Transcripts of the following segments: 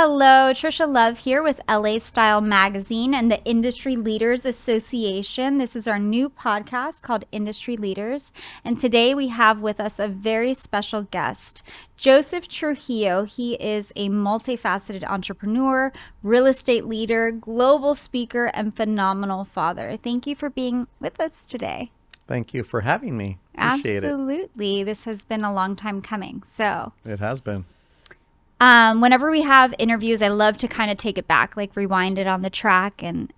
Hello, Trisha Love here with LA Style Magazine and the Industry Leaders Association. This is our new podcast called Industry Leaders. And today we have with us a very special guest, Joseph Trujillo. He is a multifaceted entrepreneur, real estate leader, global speaker, and phenomenal father. Thank you for being with us today. Thank you for having me. Appreciate it. Absolutely. This has been a long time coming. So, It has been. whenever we have interviews, I love to kind of take it back, like rewind it on the track and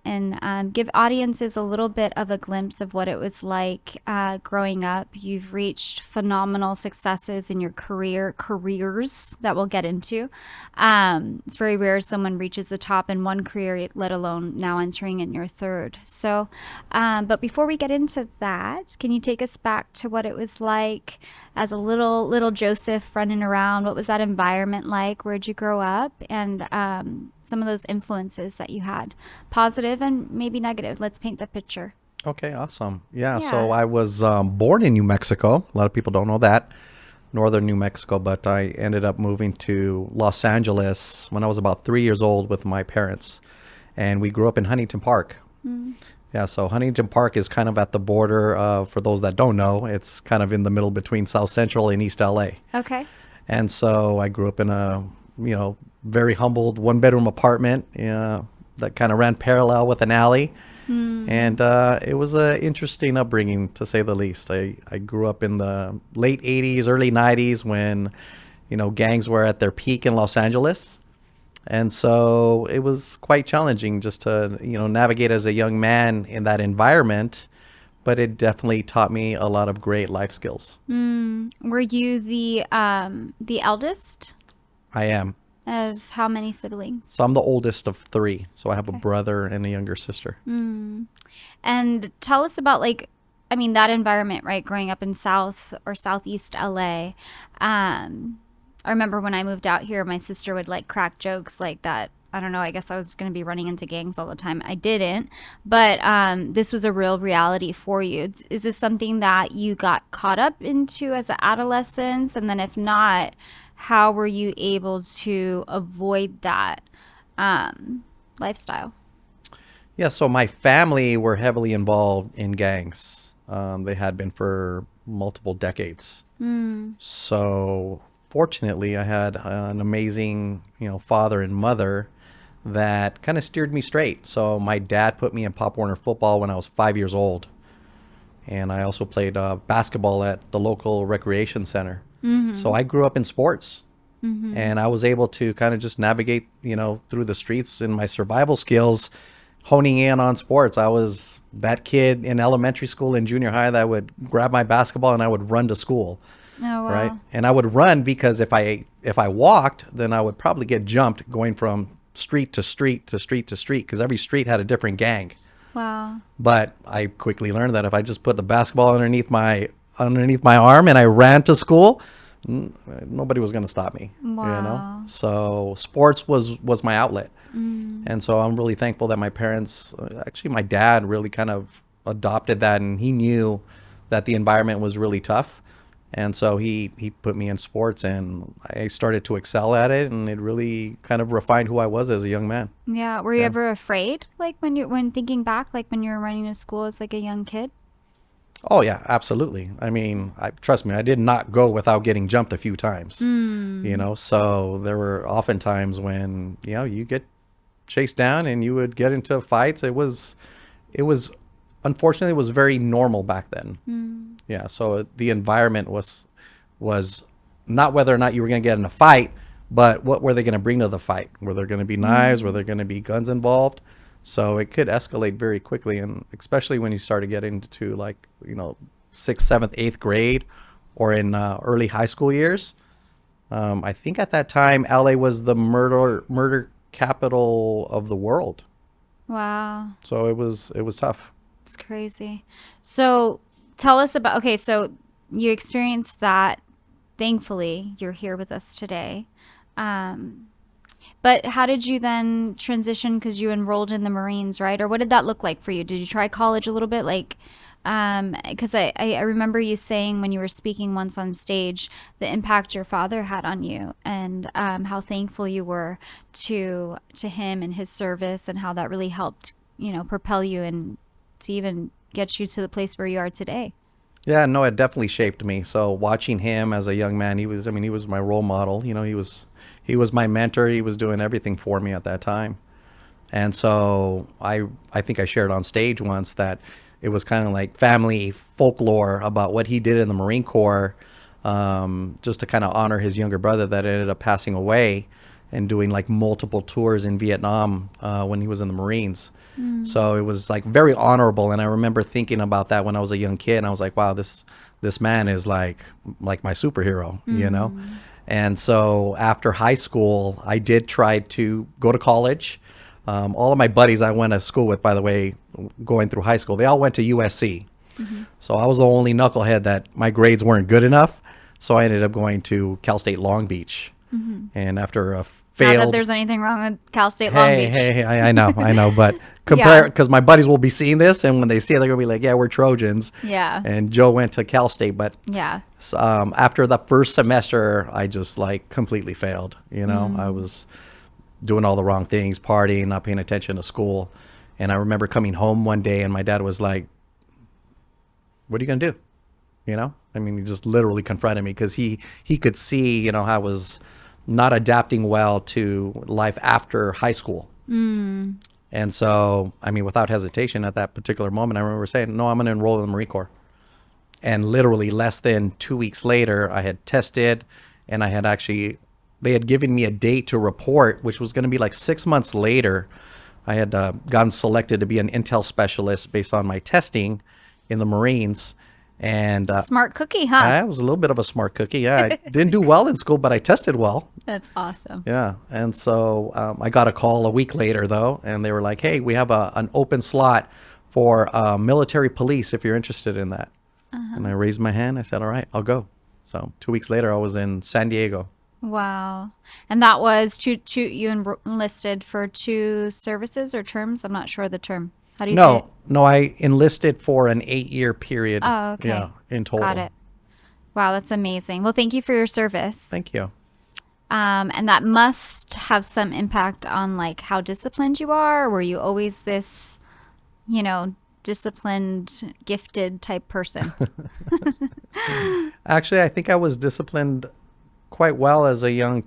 give audiences a little bit of a glimpse of what it was like growing up. You've reached phenomenal successes in your careers that we'll get into. It's very rare someone reaches the top in one career, let alone now entering in your third. So, but before we get into that, can you take us back to what it was like as a little Joseph running around? What was that environment like? Where'd you grow up? And some of those influences that you had, positive and maybe negative. Let's paint the picture. Okay, awesome. Yeah, so Yeah. I was born in New Mexico. A lot of people don't know that, northern New Mexico, but I ended up moving to Los Angeles when I was about 3 years old with my parents. And we grew up in Huntington Park. Mm. Yeah, so Huntington Park is kind of at the border, for those that don't know, it's kind of in the middle between South Central and East LA. Okay. And so I grew up in a, very humbled one-bedroom apartment that kind of ran parallel with an alley. And it was an interesting upbringing, to say the least. I grew up in the late 80s, early 90s when, gangs were at their peak in Los Angeles. And so it was quite challenging just to, navigate as a young man in that environment. But it definitely taught me a lot of great life skills. Were you the eldest I am. of how many siblings? So I'm the oldest of three. So I have a Okay. brother and a younger sister. And tell us about that environment, right? Growing up in South or Southeast LA. I remember when I moved out here, my sister would like crack jokes like that. I don't know. I guess I was going to be running into gangs all the time. I didn't, but this was a real reality for you. Is this something that you got caught up into as an adolescence? And then if not, how were you able to avoid that lifestyle? Yeah, so my family were heavily involved in gangs. They had been for multiple decades. So fortunately, I had an amazing, father and mother that kind of steered me straight. So my dad put me in Pop Warner football when I was 5 years old. And I also played basketball at the local recreation center. So I grew up in sports. And I was able to kind of just navigate, through the streets in my survival skills, honing in on sports. I was that kid in elementary school and junior high that would grab my basketball and I would run to school. Oh, Right. wow. And I would run because if I walked, then I would probably get jumped going from street to street to street to street because every street had a different gang. Wow. But I quickly learned that if I just put the basketball underneath my arm and I ran to school, nobody was going to stop me. Wow. So sports was my outlet. And so I'm really thankful that my parents, actually my dad really kind of adopted that, and he knew that the environment was really tough. And so he put me in sports and I started to excel at it, and it really kind of refined who I was as a young man. Yeah. Were you Yeah. ever afraid, like when thinking back, like when you were running to school as like a young kid? Oh yeah, absolutely. I mean, trust me, I did not go without getting jumped a few times. So there were often times when, you get chased down and you would get into fights. It was unfortunately it was very normal back then. Yeah, so the environment was not whether or not you were going to get in a fight, but what were they going to bring to the fight? Were there going to be knives? Were there going to be guns involved? So it could escalate very quickly, and especially when you start to get into like, sixth, seventh, eighth grade, or in early high school years. I think at that time, LA was the murder capital of the world. Wow. So it was tough. It's crazy. So tell us about, okay, so you experienced that. Thankfully, you're here with us today. But how did you then transition? Because you enrolled in the Marines, right? Or what did that look like for you? Did you try college a little bit? Like, Because I remember you saying when you were speaking once on stage the impact your father had on you, and how thankful you were to him and his service, and how that really helped, propel you and to even get you to the place where you are today. Yeah, no, it definitely shaped me. So watching him as a young man, I mean, he was my role model. He was my mentor. He was doing everything for me at that time. And so I think I shared on stage once that it was kind of like family folklore about what he did in the Marine Corps, just to kind of honor his younger brother that ended up passing away and doing like multiple tours in Vietnam when he was in the Marines. So it was like very honorable. And I remember thinking about that when I was a young kid. And I was like, wow, this man is like my superhero, you know? And so after high school, I did try to go to college. All of my buddies I went to school with, by the way, going through high school, they all went to USC. So I was the only knucklehead that my grades weren't good enough. So I ended up going to Cal State Long Beach. And after a Not that failed, there's anything wrong with Cal State Long Beach. hey, I know, but Yeah. because my buddies will be seeing this, and when they see it, they're gonna be like, yeah, we're Trojans. Yeah. And Joe went to Cal State, but Yeah. after the first semester, I just like completely failed. I was doing all the wrong things, partying, not paying attention to school. And I remember coming home one day and my dad was like, what are you going to do? I mean, he just literally confronted me because he could see, how I was not adapting well to life after high school. And so, I mean, without hesitation at that particular moment, I remember saying, no, I'm going to enroll in the Marine Corps. And literally less than 2 weeks later, I had tested and I had actually, they had given me a date to report, which was going to be like 6 months later. I had gotten selected to be an intel specialist based on my testing in the Marines. And Smart cookie, huh? I was a little bit of a smart cookie. Yeah, I didn't do well in school, but I tested well. That's awesome. Yeah. And so I got a call a week later, though, and they were like, hey, we have an open slot for military police if you're interested in that. And I raised my hand. I said, all right, I'll go. So 2 weeks later, I was in San Diego. Wow. And that was you enlisted for 2 services or terms? I'm not sure the term. How do you say it? No, I enlisted for an 8-year period. Oh, okay. Yeah, in total. Got it. Wow, that's amazing. Well, thank you for your service. Thank you. And that must have some impact on like how disciplined you are. Were you always this, disciplined, gifted type person? Actually, I think I was disciplined quite well as a young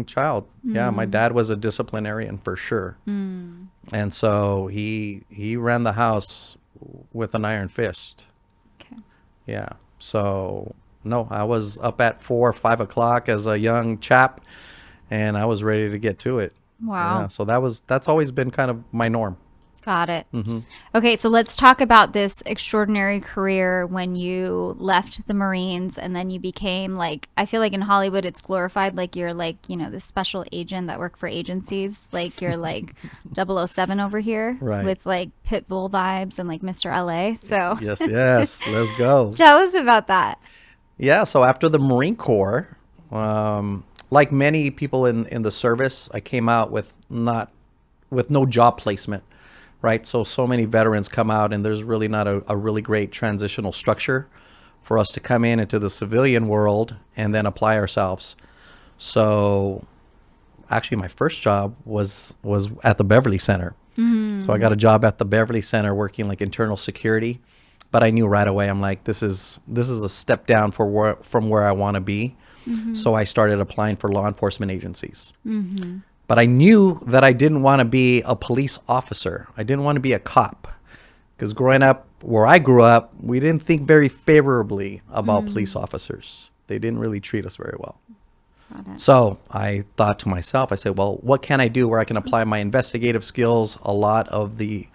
child. Yeah, my dad was a disciplinarian for sure. And so he ran the house with an iron fist. Okay. Yeah. So no, I was up at 4 or 5 o'clock as a young chap, and I was ready to get to it. Wow. Yeah. So that's always been kind of my norm. Got it. Okay, so let's talk about this extraordinary career when you left the Marines and then you became like, I feel like in Hollywood it's glorified like you're like, this special agent that work for agencies. Like you're like 007 over here Right. with like Pitbull vibes and like Mr. LA. So Yes, let's go. tell us about that. Yeah, so after the Marine Corps, like many people in the service, I came out with no job placement, right? So many veterans come out and there's really not a really great transitional structure for us to come into the civilian world and then apply ourselves. So actually my first job was at the Beverly Center. So I got a job at the Beverly Center working like internal security. But I knew right away, I'm like, this is a step down from where I want to be. So I started applying for law enforcement agencies. But I knew that I didn't want to be a police officer. I didn't want to be a cop. Because growing up where I grew up, we didn't think very favorably about police officers. They didn't really treat us very well. So I thought to myself, I said, well, what can I do where I can apply my investigative skills, a lot of the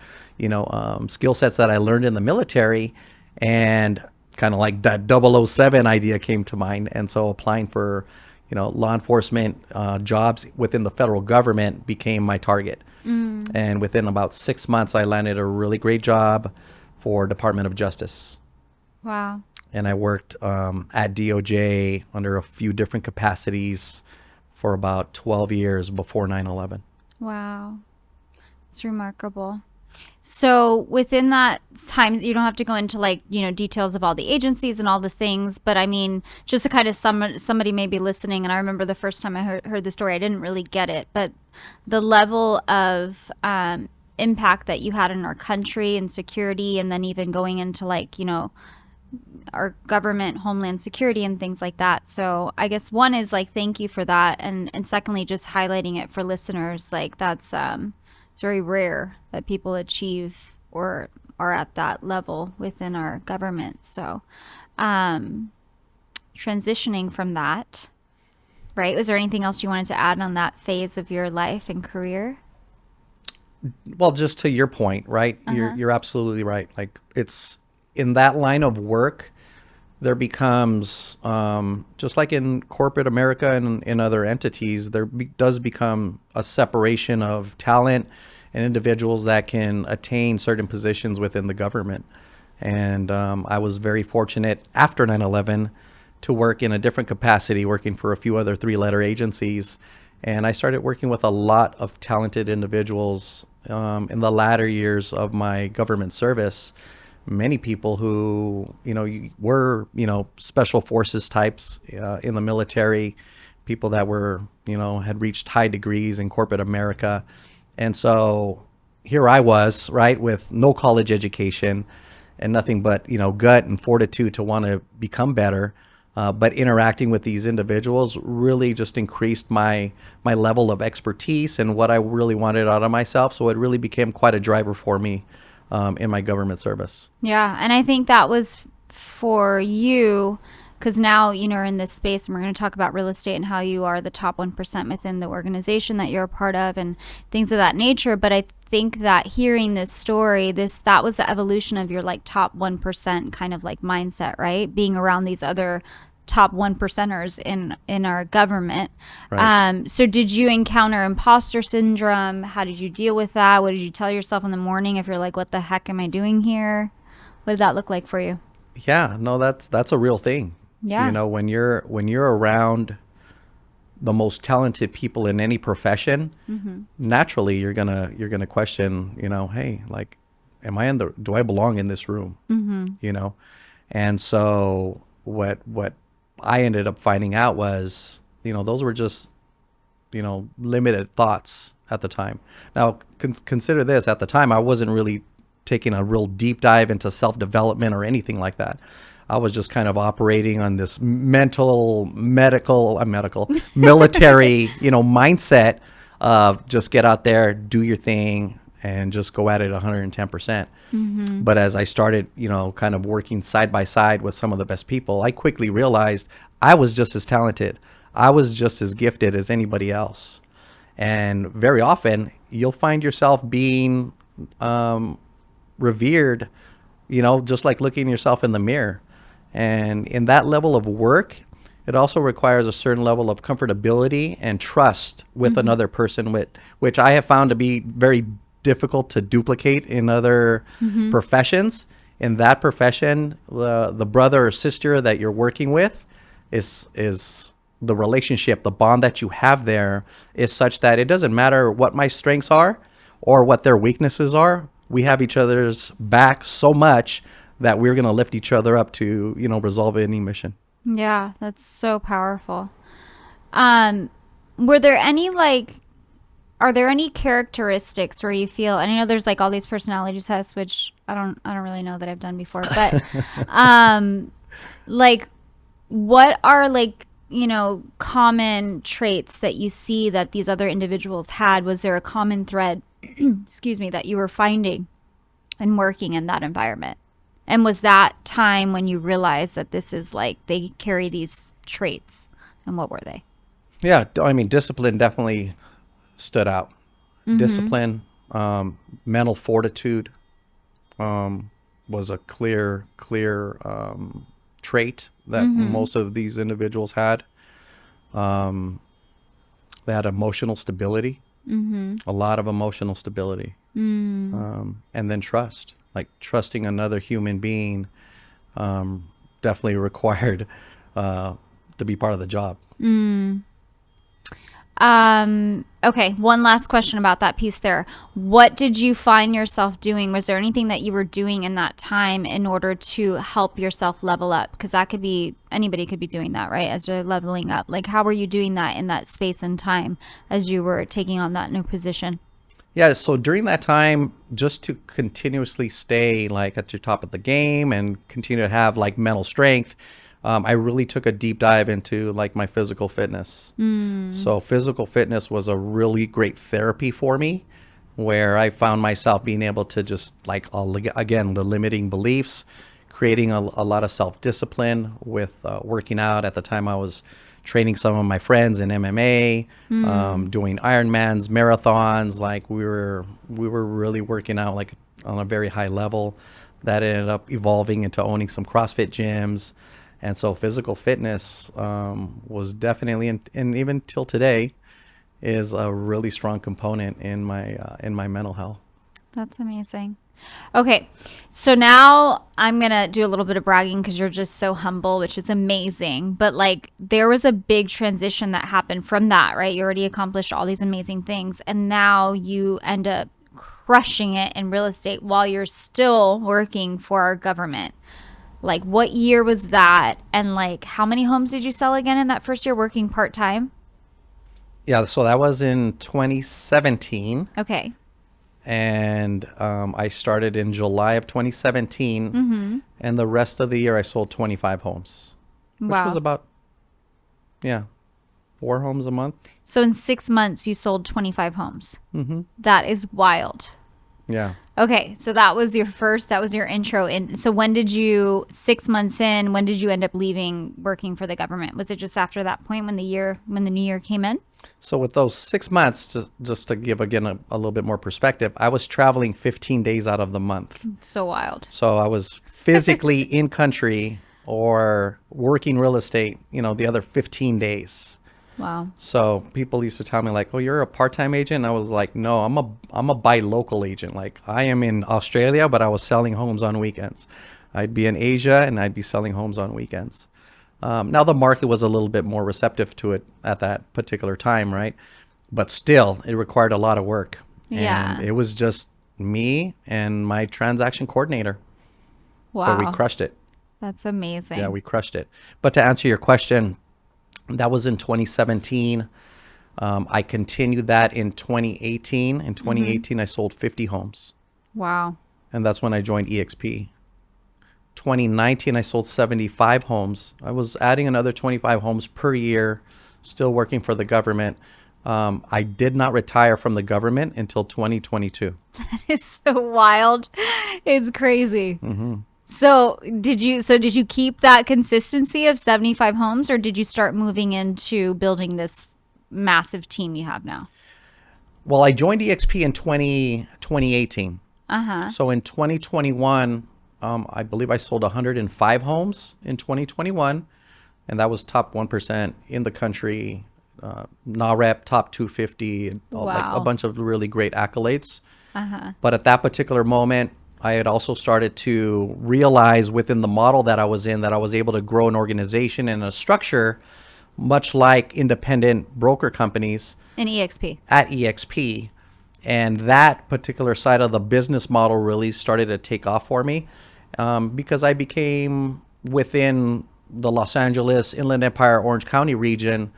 skill sets that I learned in the military, and kind of like that 007 idea came to mind. And so applying for, law enforcement jobs within the federal government became my target. And within about 6 months, I landed a really great job for Department of Justice. Wow. And I worked at DOJ under a few different capacities for about 12 years before 9/11. Wow. It's remarkable. So within that time, you don't have to go into like, details of all the agencies and all the things, but I mean, just to kind of somebody may be listening, and I remember the first time I heard the story, I didn't really get it, but the level of impact that you had in our country and security, and then even going into like, our government, homeland security, and things like that. So I guess one is like, thank you for that, and secondly, just highlighting it for listeners, like that's it's very rare that people achieve or are at that level within our government. So transitioning from that, right? Was there anything else you wanted to add on that phase of your life and career? Well, just to your point, right? You're absolutely right. Like, it's in that line of work, there becomes just like in corporate America and in other entities, does become a separation of talent and individuals that can attain certain positions within the government. And I was very fortunate after 9/11 to work in a different capacity, working for a few other three-letter agencies. And I started working with a lot of talented individuals in the latter years of my government service. Many people who, were, special forces types in the military, people that were, had reached high degrees in corporate America. And so here I was, right, with no college education and nothing but, gut and fortitude to want to become better. But interacting with these individuals really just increased my level of expertise and what I really wanted out of myself. So it really became quite a driver for me in my government service. Yeah, and I think that was for you because now are in this space, and we're going to talk about real estate and how you are the top 1% within the organization that you're a part of and things of that nature. But I think that hearing this story, that was the evolution of your like top 1% kind of like mindset, right? Being around these other top 1%ers in our government. Right. So did you encounter imposter syndrome? How did you deal with that? What did you tell yourself in the morning if you're like, what the heck am I doing here? What did that look like for you? Yeah, no, that's a real thing. Yeah. When you're around the most talented people in any profession, naturally you're gonna question, hey, like, do I belong in this room? And so what I ended up finding out was, those were just, limited thoughts at the time. Now, consider this, at the time, I wasn't really taking a real deep dive into self-development or anything like that. I was just kind of operating on this medical, military, mindset of just get out there, do your thing, and just go at it 110%. But as I started, kind of working side by side with some of the best people, I quickly realized I was just as talented. I was just as gifted as anybody else. And very often you'll find yourself being revered, just like looking yourself in the mirror. And in that level of work, it also requires a certain level of comfortability and trust with another person, which I have found to be very difficult to duplicate in other professions. In that profession, the brother or sister that you're working with is the relationship, the bond that you have there is such that it doesn't matter what my strengths are or what their weaknesses are. We have each other's back so much that we're going to lift each other up to, resolve any mission. Yeah, that's so powerful. Were there any are there any characteristics where you feel, and I know there's like all these personality tests, which I don't really know that I've done before, but like what are common traits that you see that these other individuals had? Was there a common thread, excuse me, that you were finding and working in that environment? And was that time when you realized that this is they carry these traits, and what were they? Yeah, I mean, discipline definitely stood out. Discipline, mental fortitude was a clear trait that most of these individuals had. They had emotional stability, a lot of emotional stability, and then trust. Like trusting another human being definitely required to be part of the job. Okay, one last question about that piece there. What did you find yourself doing? Was there anything that you were doing in that time in order to help yourself level up? Because that could be, anybody could be doing that, right? As they're leveling up. Like, how were you doing that in that space and time as you were taking on that new position? Yeah, so during that time, just to continuously stay like at your top of the game and continue to have like mental strength, I really took a deep dive into like my physical fitness. So physical fitness was a really great therapy for me, where I found myself being able to just like, again, the limiting beliefs, creating a lot of self-discipline with working out. At the time, I was training some of my friends in MMA, doing Ironmans, marathons. Like we were really working out like on a very high level. That ended up evolving into owning some CrossFit gyms. And so physical fitness was definitely, and even till today, is a really strong component in my mental health. That's amazing. Okay, so now I'm going to do a little bit of bragging because you're just so humble, which is amazing. But like there was a big transition that happened from that, right? You already accomplished all these amazing things. And now you end up crushing it in real estate while you're still working for our government. Like what year was that? And like how many homes did you sell again in that first year working part-time? Yeah, so that was in 2017. Okay. And I started in July of 2017, and the rest of the year I sold 25 homes, which was about, 4 homes a month. So in 6 months, you sold 25 homes. That is wild. Yeah. Okay, so that was your intro. And so when did you, 6 months in, when did you end up leaving working for the government? Was it just after that point when the new year came in? So with those 6 months, just to give again a little bit more perspective, I was traveling 15 days out of the month. So wild. So I was physically in country or working real estate, the other 15 days. Wow. So people used to tell me like, "Oh, you're a part-time agent?" And I was like, "No, I'm a buy local agent. Like I am in Australia, but I was selling homes on weekends. I'd be in Asia and I'd be selling homes on weekends." Now the market was a little bit more receptive to it at that particular time, right? But still, it required a lot of work. Yeah. And it was just me and my transaction coordinator. Wow. But we crushed it. That's amazing. Yeah, we crushed it. But to answer your question, that was in 2017. I continued that in 2018. In 2018, I sold 50 homes. Wow. And that's when I joined EXP. 2019, I sold 75 homes. I was adding another 25 homes per year, still working for the government. I did not retire from the government until 2022. That is so wild. It's crazy. So did you keep that consistency of 75 homes, or did you start moving into building this massive team you have now? Well, I joined EXP in 2018. So in 2021, I believe I sold 105 homes in 2021, and that was top 1% in the country, NAREP top 250, and like a bunch of really great accolades. But at that particular moment, I had also started to realize within the model that I was in that I was able to grow an organization and a structure much like independent broker companies In EXP. at EXP. And that particular side of the business model really started to take off for me because I became within the Los Angeles, Inland Empire, Orange County region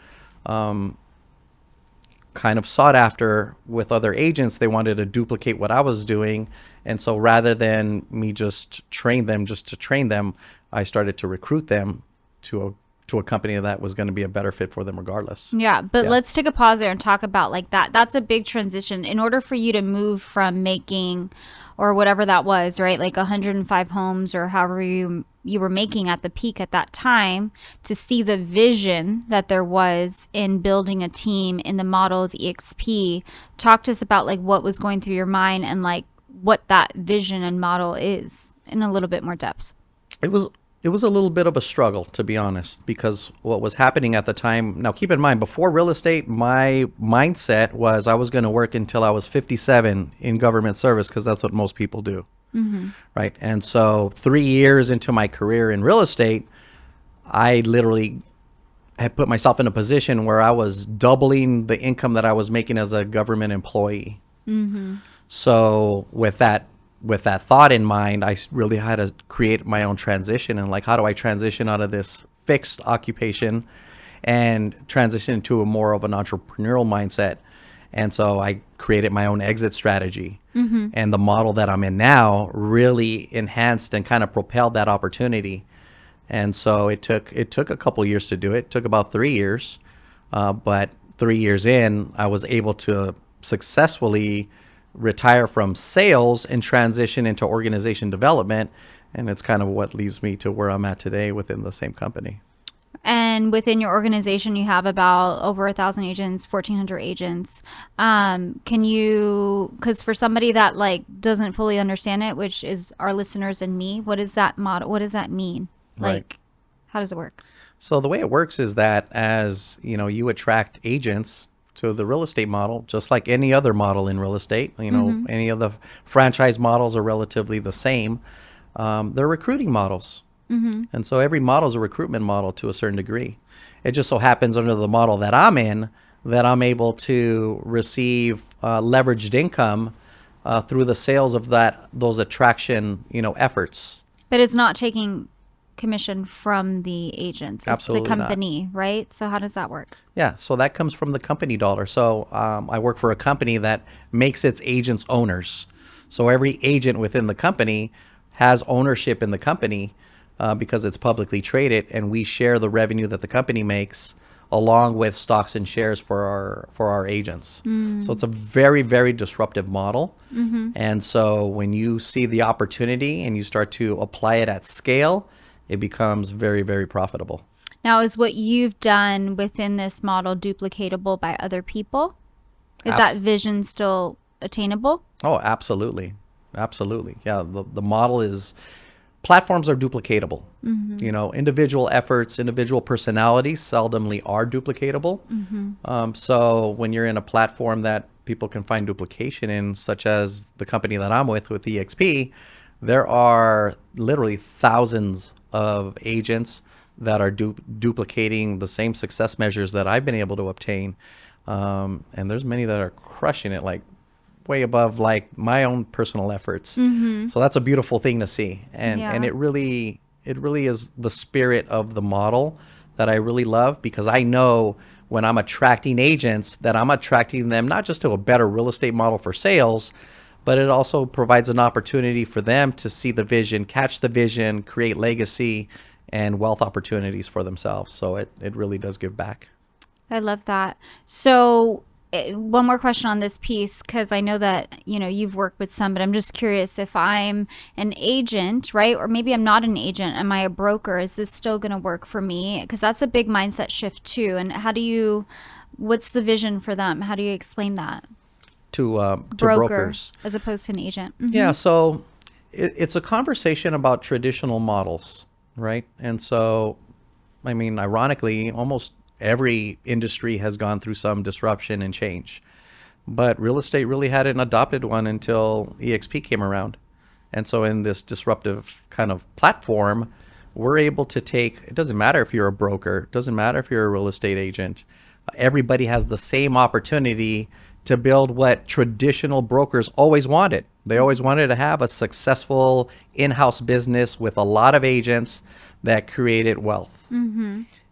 kind of sought after with other agents. They wanted to duplicate what I was doing. And so rather than me just train them just to train them, I started to recruit them to a company that was going to be a better fit for them regardless. Yeah, but let's take a pause there and talk about like that. That's a big transition. In order for you to move from making or whatever that was, right? Like 105 homes or however you were making at the peak at that time, to see the vision that there was in building a team in the model of EXP. Talk to us about like what was going through your mind and like what that vision and model is in a little bit more depth. It was a little bit of a struggle, to be honest, because what was happening at the time, now keep in mind, before real estate, my mindset was I was going to work until I was 57 in government service because that's what most people do. Right. And so 3 years into my career in real estate, I literally had put myself in a position where I was doubling the income that I was making as a government employee. So with that thought in mind, I really had to create my own transition, and like, how do I transition out of this fixed occupation and transition into a more of an entrepreneurial mindset? And so I created my own exit strategy. And the model that I'm in now really enhanced and kind of propelled that opportunity. And so it took a couple years to do it. It took about 3 years. But 3 years in, I was able to successfully retire from sales and transition into organization development. And it's kind of what leads me to where I'm at today within the same company. And within your organization, you have about over 1,000 agents, 1,400 agents. Can you, because for somebody that like doesn't fully understand it, which is our listeners and me, what is that model? What does that mean? Like, Right. how does it work? So the way it works is that, as you know, you attract agents to the real estate model, just like any other model in real estate. You know, any of the franchise models are relatively the same. They're recruiting models. And so every model is a recruitment model to a certain degree. It just so happens under the model that I'm in, that I'm able to receive leveraged income through the sales of those attraction, efforts. But it's not taking commission from the agents. It's Absolutely the not. company, right? So how does that work? Yeah, so that comes from the company dollar. So I work for a company that makes its agents owners. So every agent within the company has ownership in the company because it's publicly traded, and we share the revenue that the company makes along with stocks and shares for our agents. So it's a very, very disruptive model. And so when you see the opportunity and you start to apply it at scale, it becomes very, very profitable. Now, is what you've done within this model duplicatable by other people? Is that vision still attainable? Oh, absolutely. Absolutely. Yeah, the model is, platforms are duplicatable. Individual efforts, individual personalities seldomly are duplicatable. So when you're in a platform that people can find duplication in, such as the company that I'm with EXP, there are literally thousands of agents that are duplicating the same success measures that I've been able to obtain. And there's many that are crushing it, like way above like my own personal efforts. So that's a beautiful thing to see. And it really is the spirit of the model that I really love, because I know when I'm attracting agents that I'm attracting them not just to a better real estate model for sales, but it also provides an opportunity for them to see the vision, catch the vision, create legacy and wealth opportunities for themselves. So it really does give back. I love that. So one more question on this piece, because I know that, you've worked with some, but I'm just curious, if I'm an agent, right? Or maybe I'm not an agent, am I a broker? Is this still going to work for me? Because that's a big mindset shift too. And what's the vision for them? How do you explain that? To brokers as opposed to an agent. Yeah, so it's a conversation about traditional models, right? And so, I mean, ironically, almost every industry has gone through some disruption and change, but real estate really hadn't adopted one until EXP came around. And so in this disruptive kind of platform, we're able to take, it doesn't matter if you're a broker, it doesn't matter if you're a real estate agent, everybody has the same opportunity to build what traditional brokers always wanted. They always wanted to have a successful in-house business with a lot of agents that created wealth.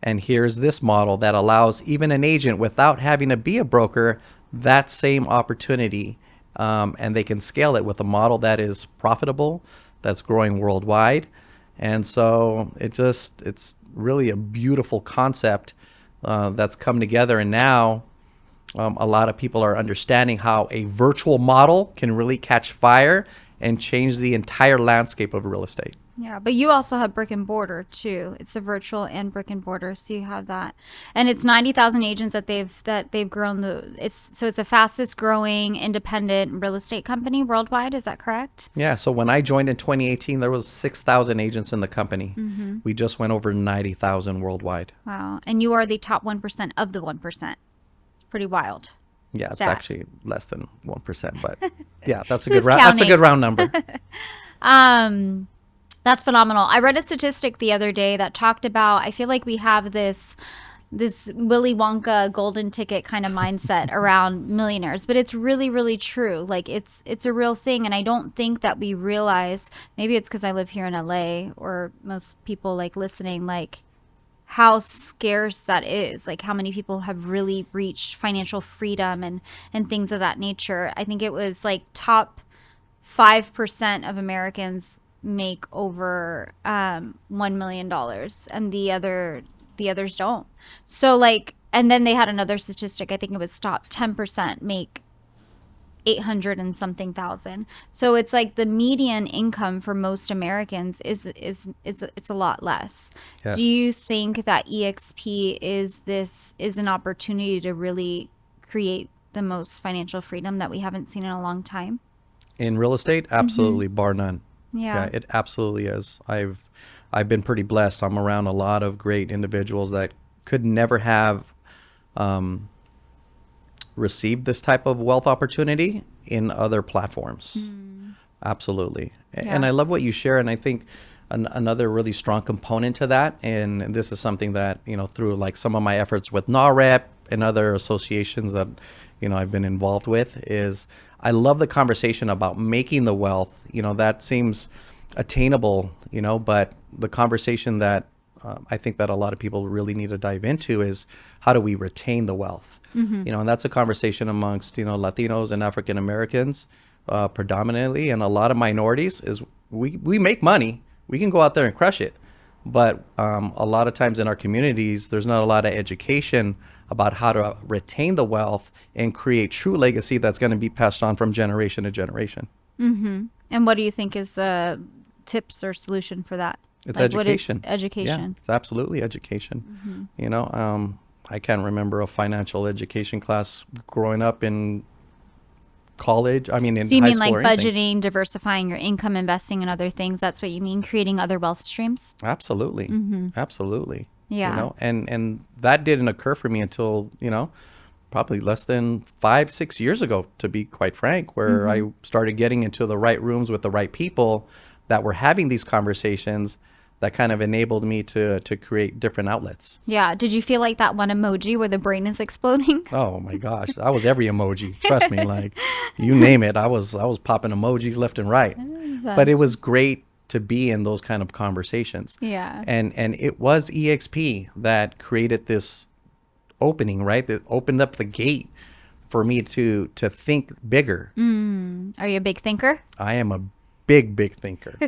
And here's this model that allows even an agent, without having to be a broker, that same opportunity. And they can scale it with a model that is profitable, that's growing worldwide. And so it's really a beautiful concept that's come together. And now a lot of people are understanding how a virtual model can really catch fire and change the entire landscape of real estate. Yeah, but you also have brick and mortar too. It's a virtual and brick and mortar, so you have that, and it's 90,000 agents that they've grown. It's the fastest growing independent real estate company worldwide. Is that correct? Yeah. So when I joined in 2018, there was 6,000 agents in the company. We just went over 90,000 worldwide. Wow, and you are the top 1% of the 1%. It's pretty wild. Yeah, it's Stat. actually less than 1%, but yeah, that's a Who's good round. That's a counting? good round number. That's phenomenal. I read a statistic the other day that talked about, I feel like we have this this Willy Wonka golden ticket kind of mindset around millionaires, but it's really, really true. Like it's a real thing, and I don't think that we realize. Maybe it's because I live here in LA, or most people like listening, like how scarce that is. Like how many people have really reached financial freedom and things of that nature. I think it was like top 5% of Americans make over $1 million, and the others don't. So like, and then they had another statistic. I think it was top 10% make 800 and something thousand. So it's like the median income for most Americans is it's a lot less. Yes. Do you think that EXP is an opportunity to really create the most financial freedom that we haven't seen in a long time? In real estate, absolutely, bar none. Yeah. It absolutely is. I've been pretty blessed. I'm around a lot of great individuals that could never have received this type of wealth opportunity in other platforms. Absolutely. And Yeah. I love what you share. And I think another really strong component to that, and this is something that, through like some of my efforts with NAREP and other associations that, I've been involved with, is I love the conversation about making the wealth. That seems attainable, but the conversation that I think that a lot of people really need to dive into is how do we retain the wealth? And that's a conversation amongst, Latinos and African Americans predominantly, and a lot of minorities. Is we make money, we can go out there and crush it, but a lot of times in our communities, there's not a lot of education about how to retain the wealth and create true legacy that's going to be passed on from generation to generation. And what do you think is the tips or solution for that? It's Like, what is education. education? Yeah, it's absolutely education. I can't remember a financial education class growing up in college. I mean, in So you high mean school like or anything. budgeting, diversifying your income, investing in other things? That's what you mean, creating other wealth streams? Absolutely. Absolutely. Yeah. And that didn't occur for me until, probably less than 5-6 years ago, to be quite frank, where I started getting into the right rooms with the right people that were having these conversations that kind of enabled me to create different outlets. Yeah. Did you feel like that one emoji where the brain is exploding? Oh my gosh, I was every emoji. Trust me, like you name it, I was popping emojis left and right. But it was great to be in those kind of conversations. Yeah. And it was EXP that created this opening, right? That opened up the gate for me to think bigger. Are you a big thinker? I am a big thinker.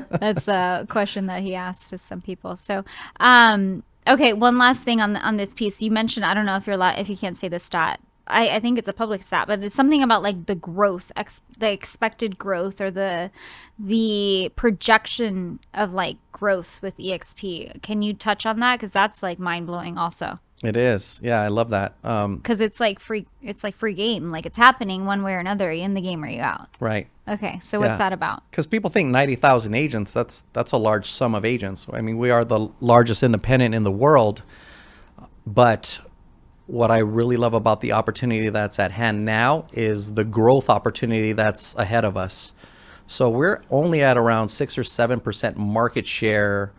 That's a question that he asked to some people. So, okay, one last thing on this piece. You mentioned, I don't know if if you can't say the stat. I think it's a public stat, but it's something about like the growth, the expected growth, or the projection of like growth with EXP. Can you touch on that? Because that's like mind blowing, also. It is. Yeah, I love that. Because it's like free game. Like it's happening one way or another. Are you in the game or are you out? Right. Okay, so what's Yeah. that about? Because people think 90,000 agents, that's a large sum of agents. I mean, we are the largest independent in the world. But what I really love about the opportunity that's at hand now is the growth opportunity that's ahead of us. So we're only at around 6 or 7% market share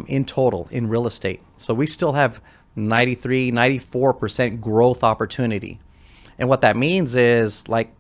in total in real estate. So we still have 93, 94% growth opportunity. And what that means is, like,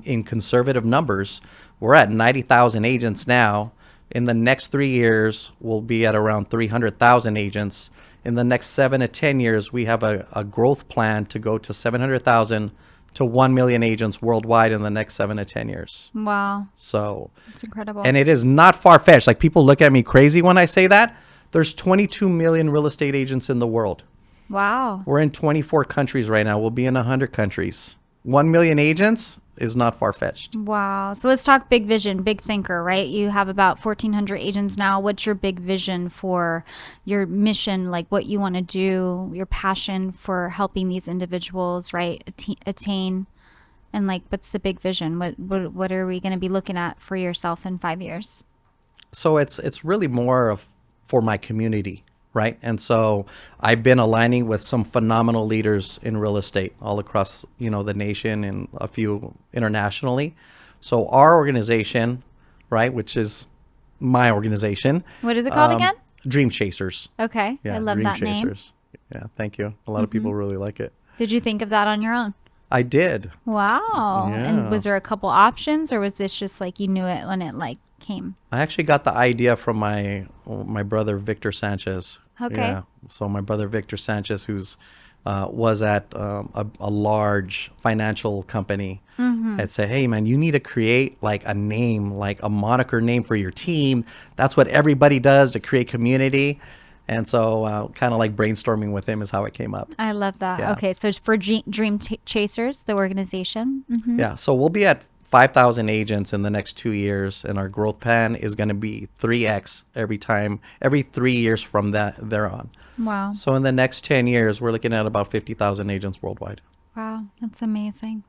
in conservative numbers, we're at 90,000 agents now. In the next 3 years, we'll be at around 300,000 agents. In the next 7 to 10 years, we have a growth plan to go to 700,000 to 1 million agents worldwide in the next 7 to 10 years. Wow, So, that's incredible. and it is not far-fetched. Like, people look at me crazy when I say that. There's 22 million real estate agents in the world. Wow. We're in 24 countries right now. We'll be in 100 countries. 1 million agents is not far-fetched. Wow. So let's talk big vision, big thinker, right? You have about 1,400 agents now. What's your big vision for your mission, like what you want to do, your passion for helping these individuals, right, attain? And like, what's the big vision? What are we going to be looking at for yourself in 5 years? So it's really more of for my community, right? And so I've been aligning with some phenomenal leaders in real estate all across, the nation and a few internationally. So our organization, right, which is my organization. What is it called again? Dream Chasers. Okay. Yeah, I love Dream that name. Chasers. Yeah, thank you. A lot of people really like it. Did you think of that on your own? I did. Wow. And Yeah. was there a couple options, or was this just like you knew it when it like came? I actually got the idea from my brother Victor Sanchez. Okay. Yeah. So my brother Victor Sanchez, who's was at a large financial company, had said, "Hey, man, you need to create like a name, like a moniker name for your team. That's what everybody does to create community." And so, kind of like brainstorming with him is how it came up. I love that. Yeah. Okay, so it's for Chasers, the organization. Yeah. So we'll be at 5,000 agents in the next 2 years, and our growth plan is going to be 3x every 3 years from that there on. Wow. So in the next 10 years, we're looking at about 50,000 agents worldwide. Wow, that's amazing.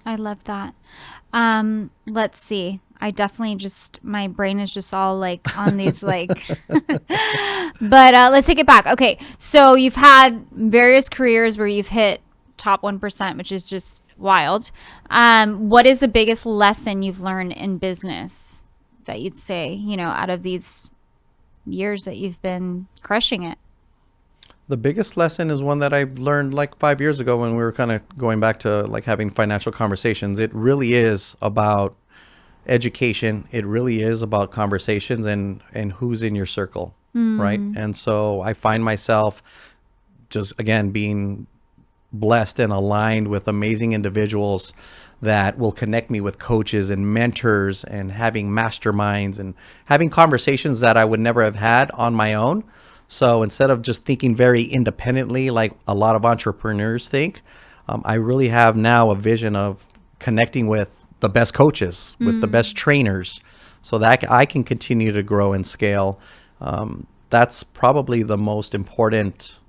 I love that. Let's see. I definitely just my brain is just all like on these like but let's take it back. Okay. So you've had various careers where you've hit top 1%, which is just wild. What is the biggest lesson you've learned in business that you'd say, out of these years that you've been crushing it? The biggest lesson is one that I learned like 5 years ago when we were kind of going back to like having financial conversations. It really is about education. It really is about conversations and who's in your circle, right? And so I find myself just again being blessed and aligned with amazing individuals that will connect me with coaches and mentors and having masterminds and having conversations that I would never have had on my own. So instead of just thinking very independently like a lot of entrepreneurs think, I really have now a vision of connecting with the best coaches, with the best trainers, so that I can continue to grow and scale. That's probably the most important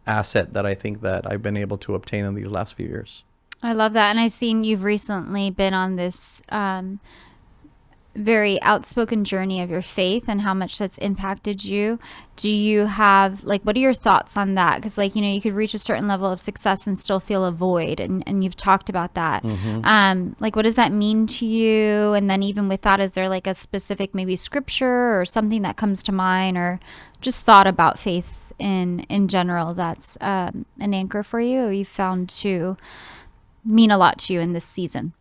asset that I think that I've been able to obtain in these last few years. I love that. And I've seen you've recently been on this very outspoken journey of your faith and how much that's impacted you. Do you have what are your thoughts on that? Because you could reach a certain level of success and still feel a void, and you've talked about that. What does that mean to you? And then even with that, is there like a specific maybe scripture or something that comes to mind, or just thought about faith in general that's an anchor for you, or you found to mean a lot to you in this season?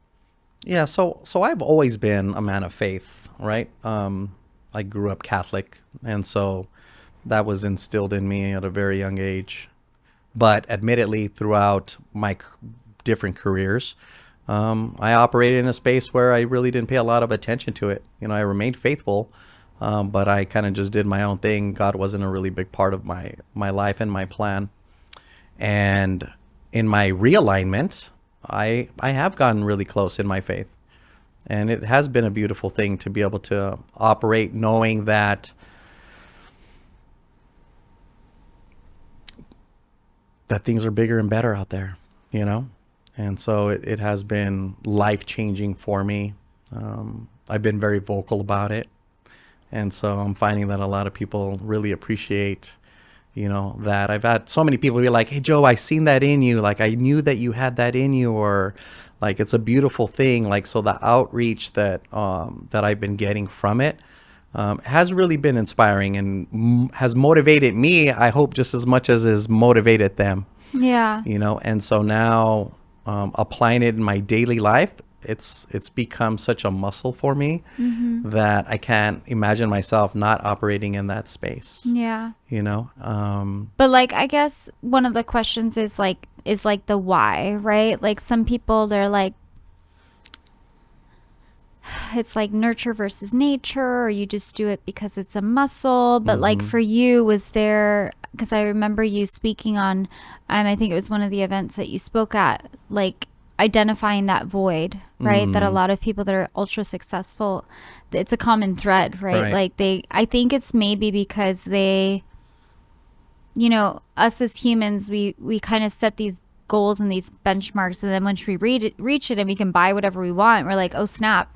Yeah, so I've always been a man of faith, right? I grew up Catholic, and so that was instilled in me at a very young age. But admittedly, throughout my different careers, I operated in a space where I really didn't pay a lot of attention to it. I remained faithful, but I kind of just did my own thing. God wasn't a really big part of my life and my plan. And in my realignment, I have gotten really close in my faith, and it has been a beautiful thing to be able to operate knowing that things are bigger and better out there, and so it has been life-changing for me. I've been very vocal about it, and so I'm finding that a lot of people really appreciate that. I've had so many people be like, "Hey, Joe, I seen that in you. Like, I knew that you had that in you," or like, "It's a beautiful thing." Like, so the outreach that I've been getting from it has really been inspiring and has motivated me, I hope, just as much as has motivated them. Yeah. And so now applying it in my daily life, it's become such a muscle for me that I can't imagine myself not operating in that space. Yeah. But I guess one of the questions is the why, right? Like some people, they're like, it's like nurture versus nature, or you just do it because it's a muscle. But for you, was there, because I remember you speaking on, I think it was one of the events that you spoke at, identifying that void, right? That a lot of people that are ultra successful, it's a common thread, right? I think it's maybe because they, us as humans, we kind of set these goals and these benchmarks, and then once we reach it and we can buy whatever we want, we're like, oh snap,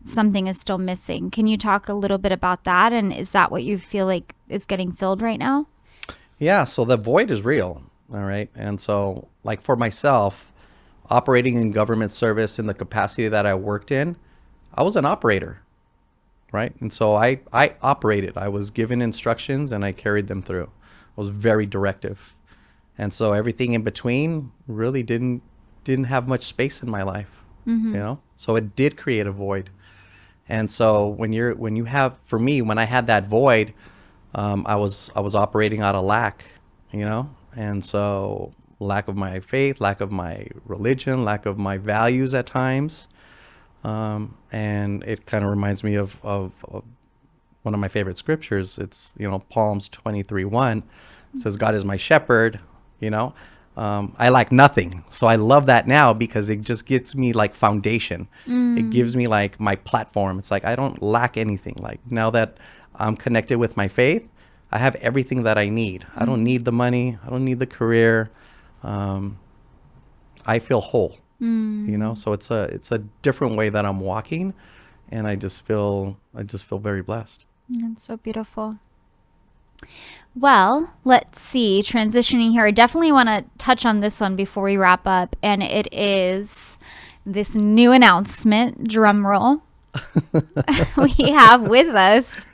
something is still missing. Can you talk a little bit about that? And is that what you feel like is getting filled right now? Yeah, so the void is real, all right? And so for myself, operating in government service in the capacity that I worked in, I was an operator, right? And so I operated. I was given instructions and I carried them through. was very directive. And so everything in between really didn't have much space in my life, you know? So it did create a void. And so when you have, for me, when I had that void, I was operating out of lack, you know? And so lack of my faith, lack of my religion, lack of my values at times. And it kind of reminds me of one of my favorite scriptures. It's, you know, Psalms 23:1. It says, God is my shepherd, you know. I lack nothing. So I love that now because it just gives me like foundation. It gives me like my platform. It's like I don't lack anything. Like now that I'm connected with my faith, I have everything that I need. I don't need the money. I don't need the career. I feel whole, you know. So it's a different way that I'm walking, and I just feel very blessed. That's so beautiful. Well, let's see. Transitioning here, I definitely want to touch on this one before we wrap up, and it is this new announcement. Drum roll. We have with us,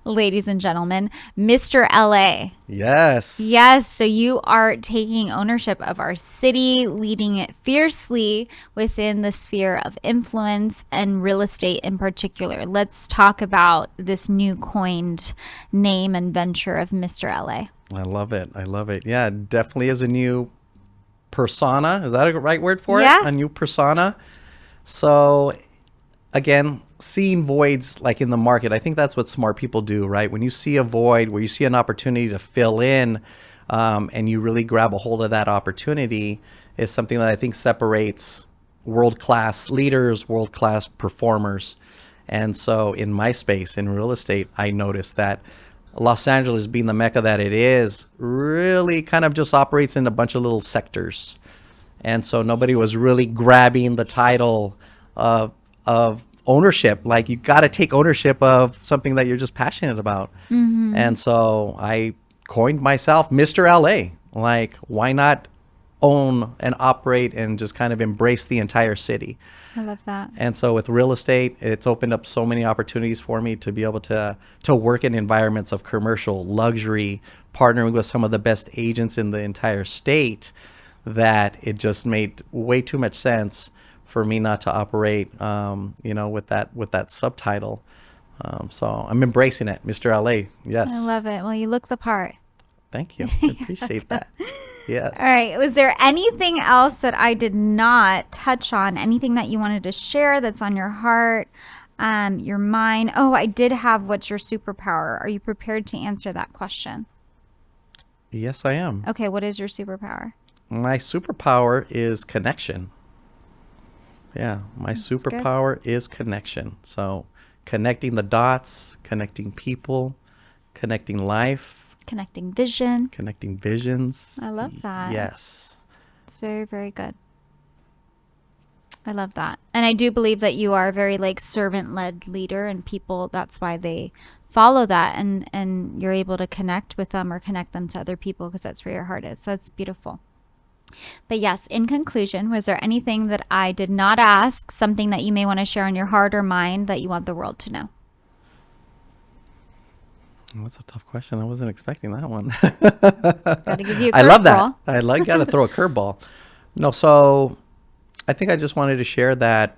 ladies and gentlemen, Mr. LA. Yes. Yes. So you are taking ownership of our city, leading it fiercely within the sphere of influence and real estate in particular. Let's talk about this new coined name and venture of Mr. LA. I love it. I love it. Yeah, it definitely is a new persona. Is that a right word for it? A new persona. So again, seeing voids like in the market, I think that's what smart people do, right? When you see a void, where you see an opportunity to fill in, and you really grab a hold of that opportunity, is something that I think separates world-class leaders, world-class performers. And so in my space, in real estate, I noticed that Los Angeles, being the mecca that it is, really kind of just operates in a bunch of little sectors. And so nobody was really grabbing the title of ownership. Like, you got to take ownership of something that you're just passionate about. And so I coined myself Mr. LA. Like, why not own and operate and just kind of embrace the entire city? I love that. And so with real estate, it's opened up so many opportunities for me to be able to work in environments of commercial luxury, partnering with some of the best agents in the entire state, that it just made way too much sense for me not to operate, you know, with that subtitle. So I'm embracing it, Mr. LA. Yes. I love it. Well, you look the part. Thank you. I appreciate that. Yes. All right. Was there anything else that I did not touch on? Anything that you wanted to share that's on your heart, your mind? Oh, I did have, what's your superpower? Are you prepared to answer that question? Yes, I am. Okay. What is your superpower? My superpower is connection. Yeah, my superpower is connection. So connecting the dots, connecting people, connecting life. Connecting vision. Connecting visions. I love that. Yes. It's very, very good. I love that. And I do believe that you are a very like servant-led leader, and people, that's why they follow that, and you're able to connect with them or connect them to other people, because that's where your heart is. So that's beautiful. But yes, in conclusion, was there anything that I did not ask, something that you may want to share on your heart or mind that you want the world to know? That's a tough question. I wasn't expecting that one. Gotta give you a I love curveball. that. Gotta throw a curveball. No, so I think I just wanted to share that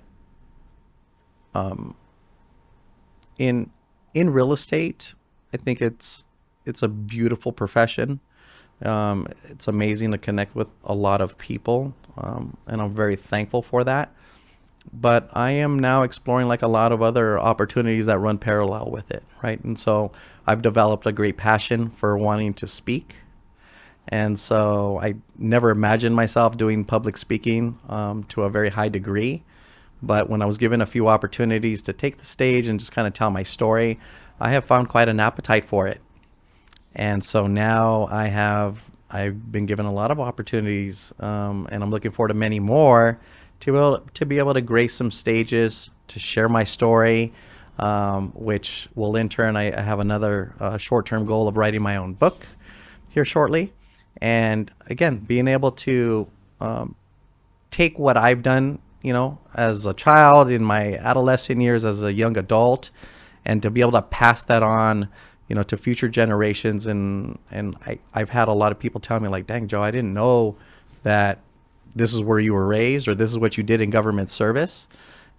in real estate, I think it's a beautiful profession. It's amazing to connect with a lot of people, and I'm very thankful for that. But I am now exploring like a lot of other opportunities that run parallel with it, right? And so I've developed a great passion for wanting to speak. And so I never imagined myself doing public speaking to a very high degree. But when I was given a few opportunities to take the stage and just kind of tell my story, I have found quite an appetite for it. And so now I've been given a lot of opportunities, and I'm looking forward to many more to be able to grace some stages, to share my story, which will in turn, I have another short-term goal of writing my own book here shortly. And again, being able to take what I've done, you know, as a child, in my adolescent years, as a young adult, and to be able to pass that on, to future generations. And I've had a lot of people tell me like, dang, Joe, I didn't know that this is where you were raised or this is what you did in government service.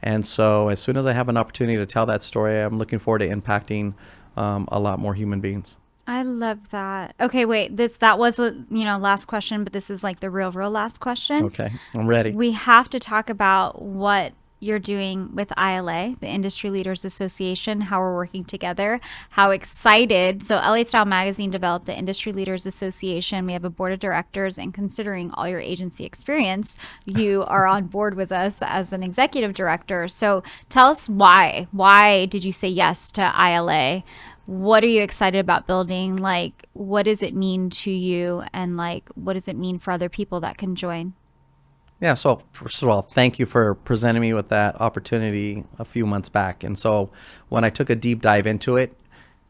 And so as soon as I have an opportunity to tell that story, I'm looking forward to impacting a lot more human beings. I love that. Okay, wait. That was the last question, but this is like the real last question. Okay, I'm ready. We have to talk about what you're doing with ILA, the Industry Leaders Association, how we're working together, how excited. So LA Style Magazine developed the Industry Leaders Association. We have a board of directors, and considering all your agency experience, you are on board with us as an executive director. So tell us why. Why did you say yes to ILA? What are you excited about building? Like, what does it mean to you? And like, what does it mean for other people that can join? Yeah, so first of all, thank you for presenting me with that opportunity a few months back. And so when I took a deep dive into it,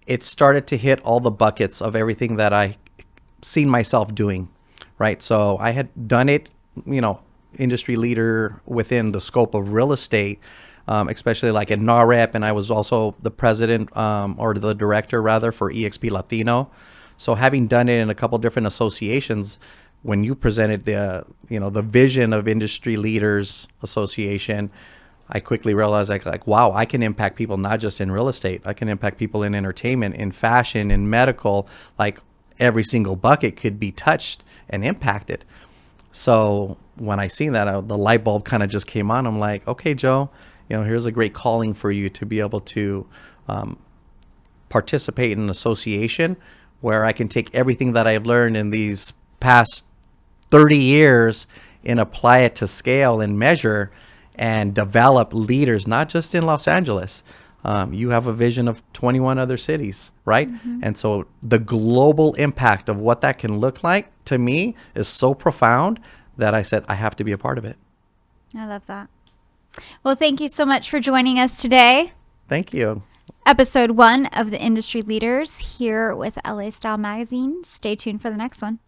it started to hit all the buckets of everything that I seen myself doing, right? So I had done it, industry leader within the scope of real estate, especially like in NAREP, and I was also the president or the director rather for EXP Latino. So having done it in a couple different associations, when you presented the vision of Industry Leaders Association, I quickly realized like wow, I can impact people not just in real estate. I can impact people in entertainment, in fashion, in medical. Like every single bucket could be touched and impacted. So when I seen that, the light bulb kind of just came on. I'm like, okay, Joe, here's a great calling for you to be able to participate in an association where I can take everything that I've learned in these past 30 years and apply it to scale and measure and develop leaders, not just in Los Angeles. You have a vision of 21 other cities, right? Mm-hmm. And so the global impact of what that can look like to me is so profound that I said, I have to be a part of it. I love that. Well, thank you so much for joining us today. Thank you. Episode 1 of the Industry Leaders here with LA Style Magazine. Stay tuned for the next one.